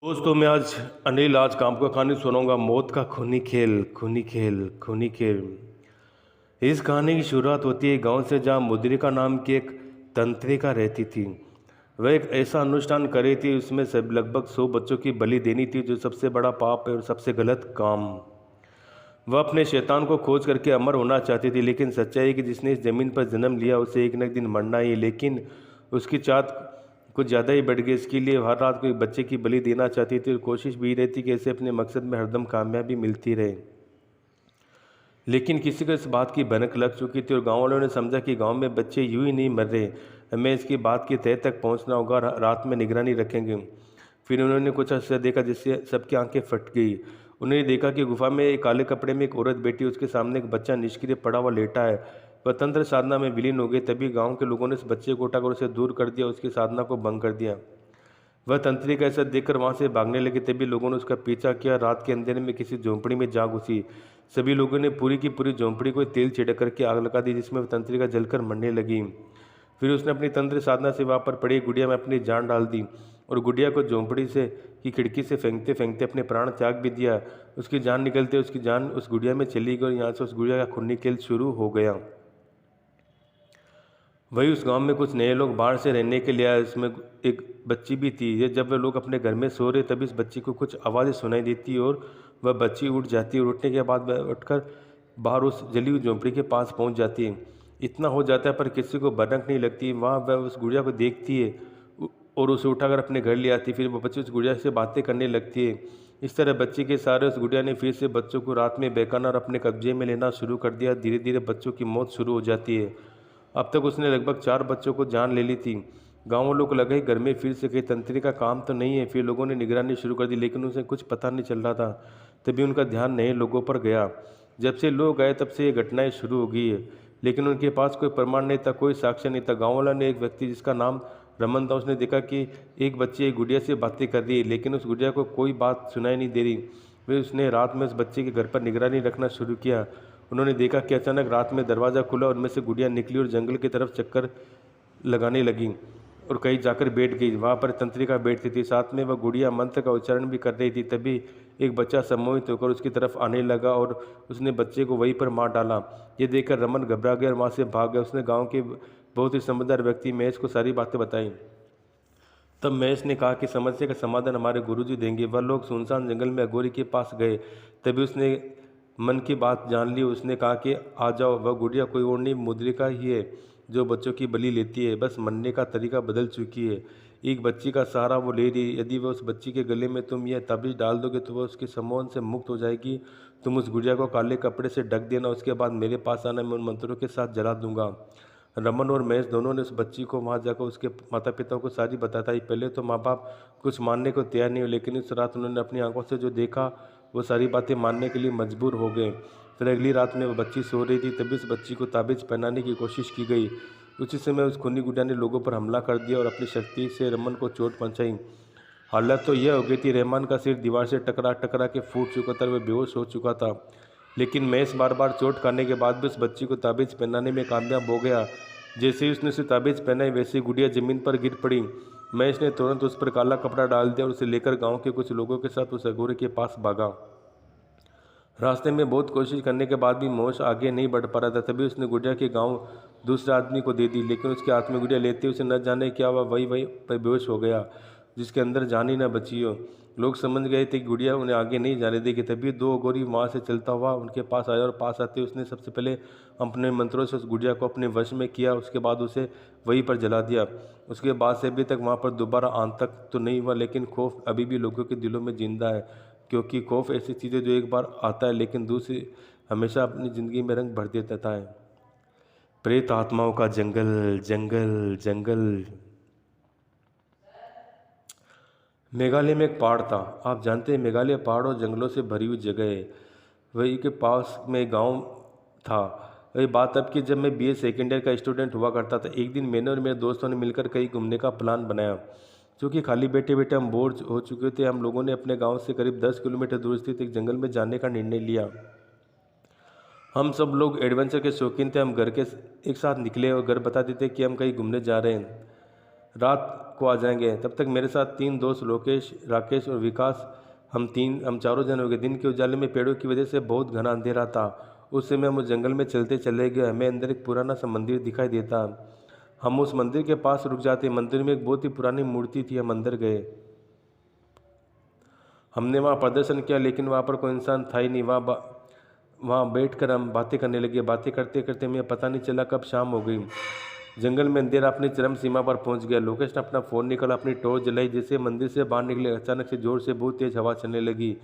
दोस्तों मैं आज अनिल आज काम का कहानी सुनाऊंगा। मौत का खूनी खेल, खूनी खेल, खूनी खेल। इस कहानी की शुरुआत होती है गांव से, जहां मुद्रिका नाम की एक तंत्रिका रहती थी। वह एक ऐसा अनुष्ठान कर रही थी, उसमें सब लगभग 100 बच्चों की बलि देनी थी, जो सबसे बड़ा पाप है और सबसे गलत काम। वह अपने शैतान को खोज करके अमर होना चाहती थी, लेकिन सच्चाई है कि जिसने इस जमीन पर जन्म लिया उसे एक न एक दिन मरना ही। लेकिन उसकी चाहत कुछ ज़्यादा ही बढ़ गई। इसके लिए हर रात को एक बच्चे की बलि देना चाहती थी और कोशिश भी रहती कि ऐसे अपने मकसद में हरदम कामयाबी मिलती रहे। लेकिन किसी को इस बात की भनक लग चुकी थी और गांव वालों ने समझा कि गांव में बच्चे यूं ही नहीं मर रहे, हमें इसकी बात की तह तक पहुंचना होगा और रात में निगरानी रखेंगे। फिर उन्होंने कुछ ऐसा देखा जिससे सबकी आंखें फट गई। उन्होंने देखा कि गुफा में एक काले कपड़े में एक औरत बैठी, उसके सामने एक बच्चा निष्क्रिय पड़ा हुआ लेटा है। वह तंत्र साधना में विलीन हो गई। तभी गांव के लोगों ने इस बच्चे को उठाकर उसे दूर कर दिया, उसकी साधना को भंग कर दिया। वह तंत्री का ऐसा देखकर वहां से भागने लगे। तभी लोगों ने उसका पीछा किया। रात के अंधेरे में किसी झोंपड़ी में जा घुसी। सभी लोगों ने पूरी की पूरी झोंपड़ी को तेल छिड़क करके आग लगा दी, जिसमें वह तंत्रिका जलकर मरने लगी। फिर उसने अपनी तंत्र साधना से वहां पर पड़ी गुड़िया में अपनी जान डाल दी और गुड़िया को झोंपड़ी से की खिड़की से फेंकते फेंकते अपने प्राण त्याग भी दिया। उसकी जान निकलते उसकी जान उस गुड़िया में चली गई और यहाँ से उस गुड़िया का खूनी खेल शुरू हो गया। वही उस गांव में कुछ नए लोग बाहर से रहने के लिए आए। उसमें एक बच्ची भी थी। ये जब वे लोग अपने घर में सो रहे, तभी इस बच्ची को कुछ आवाज़ें सुनाई देती और वह बच्ची उठ जाती है और उठने के बाद वह उठकर बाहर उस जली हुई झोंपड़ी के पास पहुंच जाती है। इतना हो जाता है पर किसी को भनक नहीं लगती। वहाँ वह उस गुड़िया को देखती है और उसे उठाकर अपने घर ले आती है। फिर वह बच्ची उस गुड़िया से बातें करने लगती है। इस तरह बच्ची के सारे उस गुड़िया ने फिर से बच्चों को रात में बहकाना और अपने कब्जे में लेना शुरू कर दिया। धीरे धीरे बच्चों की मौत शुरू हो जाती है। अब तक उसने लगभग 4 बच्चों को जान ले ली थी। गाँव वालों को लगा ही घर में फिर से कहीं तंत्री का काम तो नहीं है। फिर लोगों ने निगरानी शुरू कर दी, लेकिन उसे कुछ पता नहीं चल रहा था। तभी उनका ध्यान नए लोगों पर गया। जब से लोग आए तब से ये घटनाएं शुरू हो गई है, लेकिन उनके पास कोई प्रमाण नहीं था, कोई साक्ष्य नहीं था। गाँव वाला ने एक व्यक्ति जिसका नाम रमन था, उसने देखा कि एक बच्ची एक गुड़िया से बातें कर रही है, लेकिन उस गुड़िया को कोई बात सुनाई नहीं दे रही। वे उसने रात में उस बच्चे के घर पर निगरानी रखना शुरू किया। उन्होंने देखा कि अचानक रात में दरवाज़ा खुला और उनमें से गुड़िया निकली और जंगल की तरफ चक्कर लगाने लगी और कहीं जाकर बैठ गई। वहाँ पर तंत्रिका बैठती थी, साथ में वह गुड़िया मंत्र का उच्चारण भी कर रही थी। तभी एक बच्चा सम्मोहित होकर उसकी तरफ आने लगा और उसने बच्चे को वहीं पर मार डाला। ये देखकर रमन घबरा गया और वहाँ से भाग गया। उसने गाँव के बहुत ही समझदार व्यक्ति महेश को सारी बातें बताई। तब महेश ने कहा कि समस्या का समाधान हमारे गुरुजी देंगे। वह लोग सुनसान जंगल में अघोरी के पास गए। तभी उसने मन की बात जान ली। उसने कहा कि आ जाओ, वह गुड़िया कोई और नहीं मुद्रिका ही है, जो बच्चों की बलि लेती है। बस मरने का तरीका बदल चुकी है। एक बच्ची का सहारा वो ले रही है। यदि वह उस बच्ची के गले में तुम यह ताबीज डाल दोगे तो वह उसके सम्मोहन से मुक्त हो जाएगी। तुम उस गुड़िया को काले कपड़े से ढक देना, उसके बाद मेरे पास आना, मैं उन मंत्रों के साथ जला दूंगा। रमन और महेश दोनों ने उस बच्ची को वहां जाकर उसके माता पिता को सारी बताई। पहले तो माँ बाप कुछ मानने को तैयार नहीं हुए, लेकिन इस रात उन्होंने अपनी आंखों से जो देखा वो सारी बातें मानने के लिए मजबूर हो गए। फिर अगली रात में वो बच्ची सो रही थी, तभी उस बच्ची को ताबीज पहनाने की कोशिश की गई। उसी समय उस खूनी गुड़िया ने लोगों पर हमला कर दिया और अपनी शक्ति से रमन को चोट पहुंचाई। हालत तो यह हो गई थी, रहमान का सिर दीवार से टकरा टकरा के फूट चुका था, वह बेहोश हो चुका था। लेकिन महेश बार बार चोट खाने के बाद भी उस बच्ची को ताबीज पहनाने में कामयाब हो गया। जैसे ही उसने उसे ताबीज पहनाई, वैसे ही गुड़िया जमीन पर गिर पड़ी। महेश ने तुरंत उस पर काला कपड़ा डाल दिया और उसे लेकर गांव के कुछ लोगों के साथ उस अघोरे के पास भागा। रास्ते में बहुत कोशिश करने के बाद भी महेश आगे नहीं बढ़ पा रहा था। तभी उसने गुड़िया के गांव दूसरे आदमी को दे दी, लेकिन उसके हाथ में गुड़िया लेते उसे न जाने क्या हुआ, वही वही पर बेहोश हो गया, जिसके अंदर जान ही न बची हो। लोग समझ गए थे कि गुड़िया उन्हें आगे नहीं जाने देगी। तभी दो अघोरी वहाँ से चलता हुआ उनके पास आया और पास आते उसने सबसे पहले अपने मंत्रों से उस गुड़िया को अपने वश में किया। उसके बाद उसे वहीं पर जला दिया। उसके बाद से अभी तक वहाँ पर दोबारा आने तक तो नहीं हुआ, लेकिन खौफ अभी भी लोगों के दिलों में जिंदा है। क्योंकि खौफ ऐसी चीज़ है जो एक बार आता है लेकिन दूसरी हमेशा अपनी ज़िंदगी में रंग भर देता है। प्रेत आत्माओं का जंगल, जंगल, जंगल। मेघालय में एक पहाड़ था। आप जानते हैं मेघालय पहाड़ और जंगलों से भरी हुई जगह है। वही के पास में गांव था। वही बात अब की जब मैं बीए सेकेंड ईयर का स्टूडेंट हुआ करता था। एक दिन मैंने और मेरे दोस्तों ने मिलकर कहीं घूमने का प्लान बनाया। क्योंकि खाली बैठे बैठे हम बोर हो चुके थे, हम लोगों ने अपने गांव से करीब 10 किलोमीटर दूर स्थित एक जंगल में जाने का निर्णय लिया। हम सब लोग एडवेंचर के शौकीन थे। हम घर के एक साथ निकले और घर बता देते कि हम कहीं घूमने जा रहे हैं। रात को आ जाएंगे। तब तक मेरे साथ 3 दोस्त लोकेश, राकेश और विकास, हम चारों जन हो गए। दिन के उजाले में पेड़ों की वजह से बहुत घना अंधेरा था। उस समय हम उस जंगल में चलते चले गए। हमें अंदर एक पुराना सा मंदिर दिखाई देता। हम उस मंदिर के पास रुक जाते। मंदिर में एक बहुत ही पुरानी मूर्ति थी। हम अंदर गए। हमने वहाँ प्रदर्शन किया, लेकिन वहाँ पर कोई इंसान था ही नहीं। वहाँ बैठकर हम बातें करने लगे। बातें करते करते हमें पता नहीं चला कब शाम हो गई। जंगल में अंधेरा अपनी चरम सीमा पर पहुंच गया। लोकेश ने अपना फ़ोन निकाला, अपनी टॉर्च जलाई। जैसे मंदिर से बाहर निकले, अचानक से जोर से बहुत तेज़ हवा चलने लगी।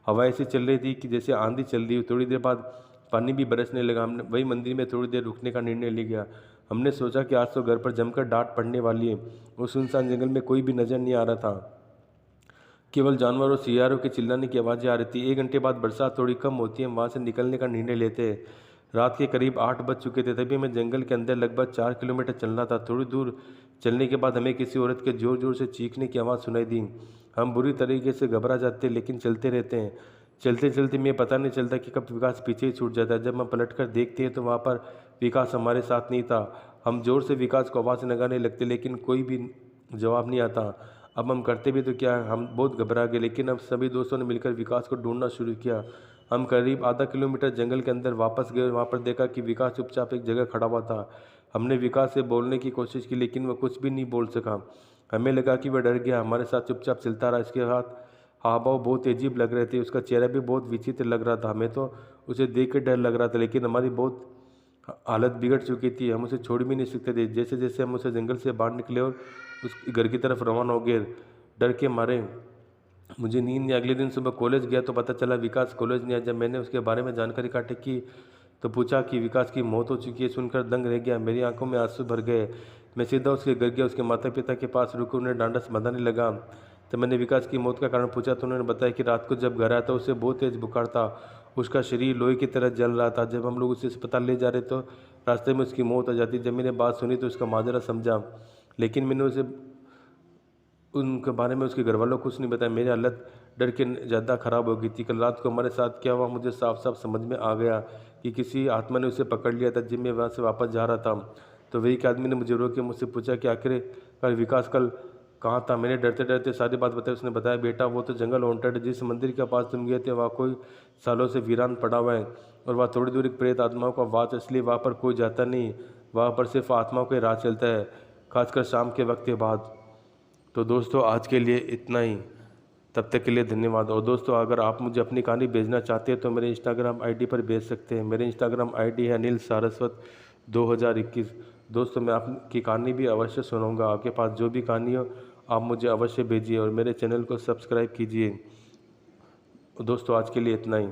हवा ऐसी चल रही थी कि जैसे आंधी चल रही हो। थोड़ी देर बाद पानी भी बरसने लगा। हमने वही मंदिर में थोड़ी देर रुकने का निर्णय लिया। हमने सोचा कि आज तो घर पर जमकर डांट पड़ने वाली है। उस सुनसान जंगल में कोई भी नज़र नहीं आ रहा था। केवल जानवरों और सियारों के चिल्लाने की आवाज़ें आ रही थी। 1 घंटे बाद बरसात थोड़ी कम होती है। हम वहाँ से निकलने का निर्णय लेते हैं। रात के करीब 8 बज चुके थे। तभी हमें जंगल के अंदर लगभग 4 किलोमीटर चलना था। थोड़ी दूर चलने के बाद हमें किसी औरत के ज़ोर ज़ोर से चीखने की आवाज़ सुनाई दी। हम बुरी तरीके से घबरा जाते लेकिन चलते रहते हैं। चलते चलते हमें पता नहीं चलता कि कब विकास पीछे ही छूट जाता है। जब हम पलट कर देखते हैं तो वहाँ पर विकास हमारे साथ नहीं था। हम ज़ोर से विकास को आवाज़ लगाने लगते लेकिन कोई भी जवाब नहीं आता। अब हम करते भी तो क्या, हम बहुत घबरा गए। लेकिन अब सभी दोस्तों ने मिलकर विकास को ढूंढना शुरू किया। हम करीब आधा किलोमीटर जंगल के अंदर वापस गए और वहाँ पर देखा कि विकास चुपचाप एक जगह खड़ा हुआ था। हमने विकास से बोलने की कोशिश की लेकिन वह कुछ भी नहीं बोल सका। हमें लगा कि वह डर गया, हमारे साथ चुपचाप चलता रहा। इसके हाथ हाव भाव बहुत अजीब लग रहे थे। उसका चेहरा भी बहुत विचित्र लग रहा था। हमें तो उसे देख कर डर लग रहा था, लेकिन हमारी बहुत हालत बिगड़ चुकी थी। हम उसे छोड़ भी नहीं सकते थे। जैसे जैसे हम उसे जंगल से बाहर निकले और उस घर की तरफ रवाना हो गए, डर के मारे मुझे नींद नहीं। अगले दिन सुबह कॉलेज गया तो पता चला विकास कॉलेज नहीं आया। जब मैंने उसके बारे में जानकारी इकट्ठी की तो पूछा कि विकास की मौत हो चुकी है। सुनकर दंग रह गया। मेरी आंखों में आंसू भर गए। मैं सीधा उसके घर गया। उसके माता पिता के पास रुकर उन्हें डांडस बंधाने लगा। तो मैंने विकास की मौत का कारण पूछा तो उन्होंने बताया कि रात को जब घर आया था उसे बहुत तेज बुखार था। उसका शरीर लोहे की तरह जल रहा था। जब हम लोग उसे अस्पताल ले जा रहे तो रास्ते में उसकी मौत हो जाती। जब मैंने बात सुनी तो उसका माजरा समझा, लेकिन मैंने उसे उनके बारे में उसके घर वालों को कुछ नहीं बताया। मेरी हालत डर के ज़्यादा ख़राब हो गई थी। कल रात को हमारे साथ क्या हुआ मुझे साफ साफ समझ में आ गया कि किसी आत्मा ने उसे पकड़ लिया था। जब मैं वहाँ से वापस जा रहा था तो वही एक आदमी ने मुझे रोक के मुझसे पूछा कि आखिर विकास कल कहाँ था। मैंने डरते डरते सारी बात बताई। उसने बताया, बेटा वो तो जंगल हॉन्टेड है। जिस मंदिर के पास तुम गए थे वहाँ कोई सालों से वीरान पड़ा हुआ है और वहाँ थोड़ी दूर एक प्रेत आत्माओं का वास, इसलिए वहाँ पर कोई जाता नहीं। वहाँ पर सिर्फ आत्माओं का राज चलता है, खासकर शाम के वक्त के बाद। तो दोस्तों आज के लिए इतना ही। तब तक के लिए धन्यवाद। और दोस्तों अगर आप मुझे अपनी कहानी भेजना चाहते हैं तो मेरे इंस्टाग्राम आईडी पर भेज सकते हैं। मेरे इंस्टाग्राम आईडी है अनिल सारस्वत 2021। दोस्तों मैं आपकी कहानी भी अवश्य सुनाऊंगा। आपके पास जो भी कहानी हो आप मुझे अवश्य भेजिए और मेरे चैनल को सब्सक्राइब कीजिए। दोस्तों आज के लिए इतना ही।